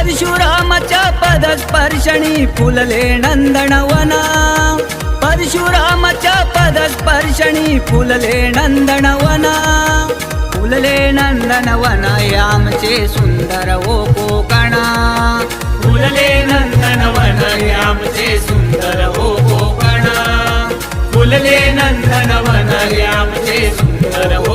परशुरामाच्या पदस्पर्शनी फुलले नंदनवना, परशुरामाच्या पदस्पर्शनी फुलले नंदनवना, फुलले नंदनवना आमचे सुंदर ओ कोकणा, फुलले नंदनवन आमचे सुंदर ओ कोकणा, फुलले नंदनवन आमचे सुंदर ओ